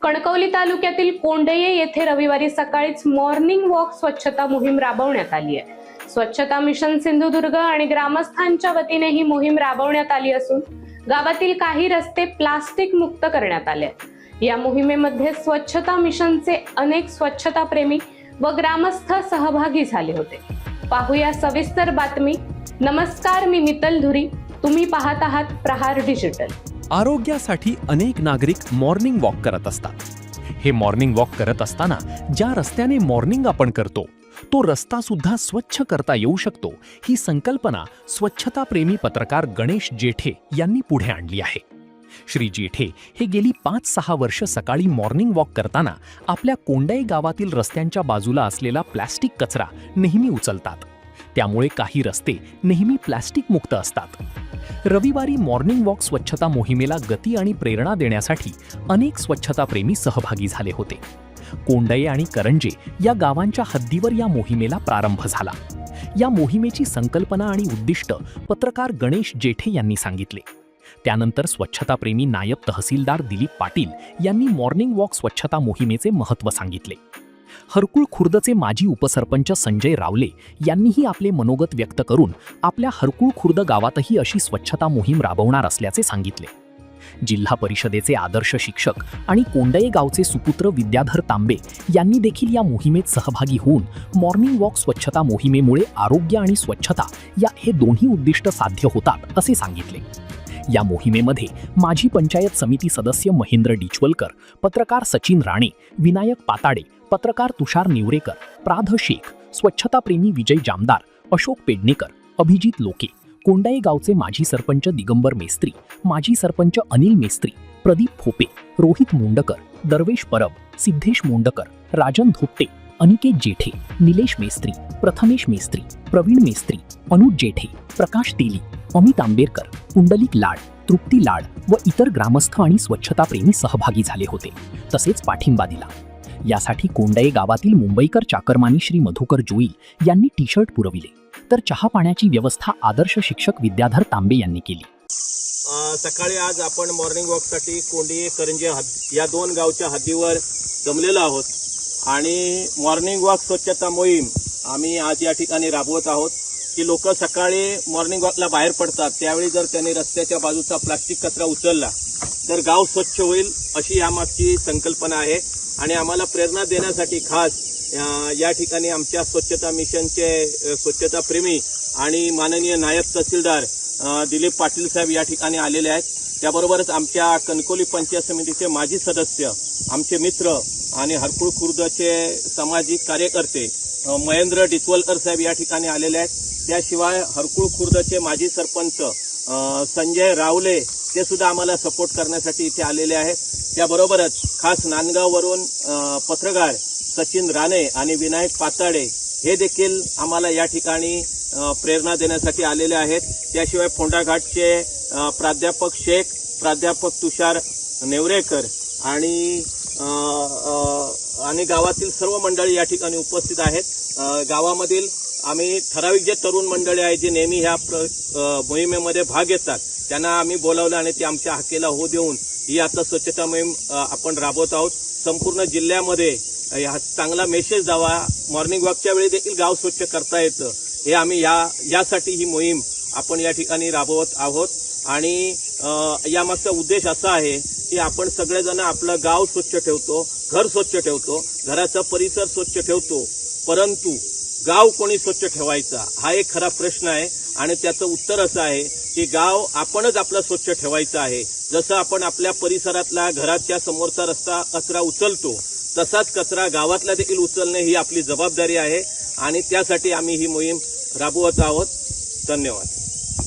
कणकवली तालुक्यातील कोंडये येथे रविवारी सकाळीच मॉर्निंग वॉक स्वच्छता मोहीम राबवण्यात आली आहे। स्वच्छता मिशन सिंधुदुर्ग आणि ग्रामस्थांच्या वतीने ही मोहीम राबवण्यात आली असून गावातील काही रस्ते प्लास्टिक मुक्त करण्यात आले। या मोहिमेमध्ये स्वच्छता मिशनचे अनेक स्वच्छता प्रेमी व ग्रामस्थ सहभागी झाले होते। पाहूया सविस्तर बातमी। नमस्कार, मी मितल धुरी, तुम्ही पाहत आहात प्रहार डिजिटल। आरोग्यासाठी अनेक नागरिक मॉर्निंग वॉक करत असतात। हे मॉर्निंग वॉक करत असताना ज्या रस्त्याने मॉर्निंग आपण करतो तो रस्ता सुद्धा स्वच्छ करता येऊ शकतो, ही संकल्पना स्वच्छता प्रेमी पत्रकार गणेश जेठे यांनी पुढे आणली आहे। श्री जेठे हे गेली 5-6 वर्ष सकाळी मॉर्निंग वॉक करताना आपल्या कोंडये गावातील रस्त्यांच्या बाजूला असलेला प्लास्टिक कचरा नेहमी उचलतात। त्यामुळे काही रस्ते नेहमी प्लास्टिक मुक्त असतात। रविवारी मॉर्निंग वॉक स्वच्छता मोहिमेला गती आणि प्रेरणा देण्यासाठी अनेक स्वच्छता प्रेमी सहभागी झाले होते। कोंडये आणि करंजे या गावांच्या हद्दीवर या मोहिमेला प्रारंभ झाला। या मोहिमेची संकल्पना आणि उद्दिष्ट पत्रकार गणेश जेठे यांनी सांगितले। त्यानंतर स्वच्छता प्रेमी नायब तहसीलदार दिलीप पाटील यांनी मॉर्निंग वॉक स्वच्छता मोहिमेचे महत्त्व सांगितले। हरकुळ खुर्दचे माजी उपसरपंच संजय रावले यांनीही आपले मनोगत व्यक्त करून आपल्या हरकुळ खुर्द गावातही अशी स्वच्छता मोहीम राबवणार असल्याचे सांगितले। जिल्हा परिषदेचे आदर्श शिक्षक आणि कोंडये गावचे सुपुत्र विद्याधर तांबे यांनी देखील या मोहिमेत सहभागी होऊन मॉर्निंग वॉक स्वच्छता मोहिमेमुळे आरोग्य आणि स्वच्छता हे दोन्ही उद्दिष्ट साध्य होतात असे सांगितले। या मोहिमेमध्ये माजी पंचायत समिती सदस्य महेंद्र डिचवलकर, पत्रकार सचिन राणे, विनायक पाताडे, पत्रकार तुषार निवरेकर, प्राध शेख, स्वच्छता प्रेमी विजय जामदार, अशोक पेडणेकर, अभिजित लोके, कोंडये गावचे माजी सरपंच दिगंबर मेस्त्री, माजी सरपंच अनिल मेस्त्री, प्रदीप फोपे, रोहित मुंडकर, दरवेश परब, सिद्धेश मुंडकर, राजन धोपटे, अनिकेत जेठे, निलेश मेस्त्री, प्रथमेश मेस्त्री, प्रवीण मेस्त्री, अनुज जेठे, प्रकाश तेली, अमित आंबेरकर, पुंडलिक लाड, तृप्ती लाड व इतर ग्रामस्थ आणि स्वच्छता प्रेमी सहभागी झाले होते, तसेच पाठिंबा दिला। यासाठी कोंडये गावातील मुंबईकर चाकरमानी श्री मधुकर जोईल यांनी टी-शर्ट पुरविले, तर चहा पाण्याची व्यवस्था आदर्श शिक्षक विद्याधर तांबे यांनी केली। सकाळी आज आपण मॉर्निंग वॉकसाठी कोंडये करंजे या दोन गावच्या हद्दीवर जमलेलो आहोत आणि मॉर्निंग वॉक स्वच्छता मोहीम आम्ही आज या ठिकाणी राबवत आहोत की लोक सकाळी मॉर्निंग वॉकला बाहेर पडतात, त्यावेळी जर त्यांनी रस्त्याच्या बाजूचा प्लास्टिक कचरा उचलला तर गाव स्वच्छ होईल, अशी यामागची संकल्पना आहे। आणि आम्हाला प्रेरणा देण्यासाठी खास या ठिकाणी आमच्या स्वच्छता मिशनचे स्वच्छता प्रेमी आणि माननीय नायब तहसीलदार दिलीप पाटील साहेब या ठिकाणी आलेले आहेत। त्याबरोबरच आमच्या कणकवली पंचायत समितीचे माजी सदस्य, आमचे मित्र आणि हरकुळ खुर्दचे सामाजिक कार्यकर्ते महेंद्र डिचवलकर साहेब या ठिकाणी आलेले आहेत। त्याशिवाय हरकुळ खुर्दचे माजी सरपंच संजय रावले ते सुद्धा आम्हाला सपोर्ट करण्यासाठी इथे आलेले आहेत। त्याबरोबरच खास नांदगाववरून पत्रकार सचिन राणे आणि विनायक पाताडे हे देखील आम्हाला या ठिकाणी प्रेरणा देण्यासाठी आलेले आहेत। त्याशिवाय फोंडाघाटचे प्राध्यापक शेख, प्राध्यापक तुषार नेवरेकर आणि गावातील सर्व मंडळी या ठिकाणी उपस्थित आहेत। गावामधील आम्ही ठराविक जे तरुण मंडळी आहेत जे नेहमी ह्या मोहिमेमध्ये भाग घेतात त्यांना आम्ही बोलावलं आणि ते आमच्या हाकेला हो देऊन ही आता स्वच्छता मोहीम आपण राबवत आहोत। संपूर्ण जिल्ह्यामध्ये हा चांगला मेसेज द्यावा, मॉर्निंग वॉकच्या वेळी देखील गाव स्वच्छ करता येतं, हे आम्ही यासाठी ही मोहीम आपण या ठिकाणी राबवत आहोत। आणि यामागचा उद्देश असा आहे की आपण सगळेजण आपलं गाव स्वच्छ ठेवतो, घर स्वच्छ ठेवतो, घराचा परिसर स्वच्छ ठेवतो, परंतु गाव कोणी स्वच्छ ठेवायचा हा एक खरा प्रश्न आहे। आणि त्याचं उत्तर असं आहे की गाव आपणच आपलं स्वच्छ ठेवायचं आहे। जसं आपण आपल्या परिसरातला घराच्या समोरचा रस्ता कचरा उचलतो तसाच कचरा गावातला देखील उचलणे ही आपली जबाबदारी आहे आणि त्यासाठी आम्ही ही मोहीम राबवत आहोत। धन्यवाद।